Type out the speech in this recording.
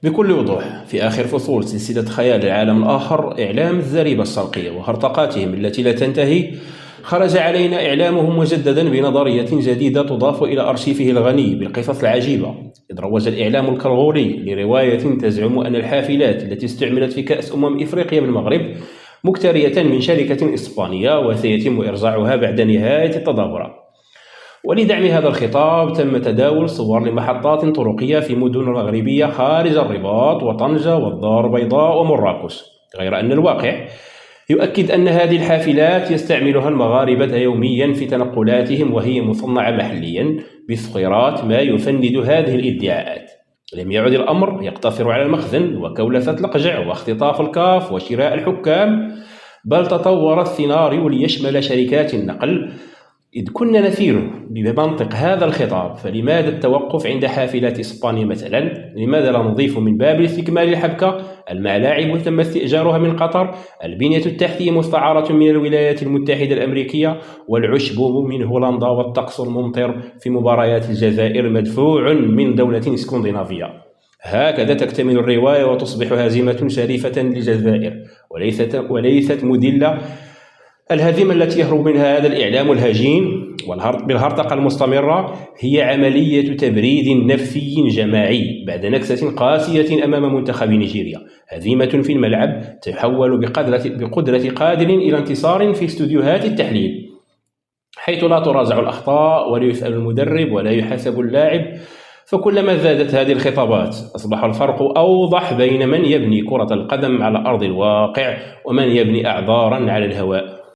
بكل وضوح في آخر فصول سلسلة خيال العالم الآخر، إعلام الزريبة الشرقية وهرطقاتهم التي لا تنتهي، خرج علينا إعلامهم مجددا بنظرية جديدة تضاف إلى أرشيفه الغني بالقصص العجيبة. إذ روج الإعلام الكرغوري لرواية تزعم أن الحافلات التي استعملت في كأس إفريقيا بالمغرب مكترية من شركة إسبانية وسيتم إرجاعها بعد نهاية التظاهرات. ولدعم هذا الخطاب تم تداول صور لمحطات طرقية في مدن مغربية خارج الرباط وطنجة والدار البيضاء ومراكش، غير أن الواقع يؤكد أن هذه الحافلات يستعملها المغاربة يوميا في تنقلاتهم، وهي مصنعة محليا بصخيرات، ما يفند هذه الادعاءات. لم يعد الأمر يقتصر على المخزن وكولسة الأقجع واختطاف الكاف وشراء الحكام، بل تطور السيناريو ليشمل شركات النقل. إذ كنا نسير بمنطق هذا الخطاب، فلماذا التوقف عند حافلات إسبانيا مثلا؟ لماذا لا نضيف من باب الاستكمال الحبكة الملاعب تم استئجارها من قطر، البنية التحتية مستعارة من الولايات المتحدة الأمريكية، والعشب من هولندا، والطقس الممطر في مباريات الجزائر مدفوع من دولة اسكندنافية. هكذا تكتمل الرواية وتصبح هزيمة شريفة للجزائر وليست مذلة. الهزيمة التي يهرب منها هذا الإعلام الهجين بالهرطقة المستمرة هي عملية تبريد نفسي جماعي بعد نكسة قاسية أمام منتخب نيجيريا. هزيمة في الملعب تحول بقدرة قادر إلى انتصار في استوديوهات التحليل، حيث لا تراجع الأخطاء ولا يسأل المدرب ولا يحاسب اللاعب. فكلما زادت هذه الخطابات أصبح الفرق أوضح بين من يبني كرة القدم على أرض الواقع ومن يبني أعذارا على الهواء.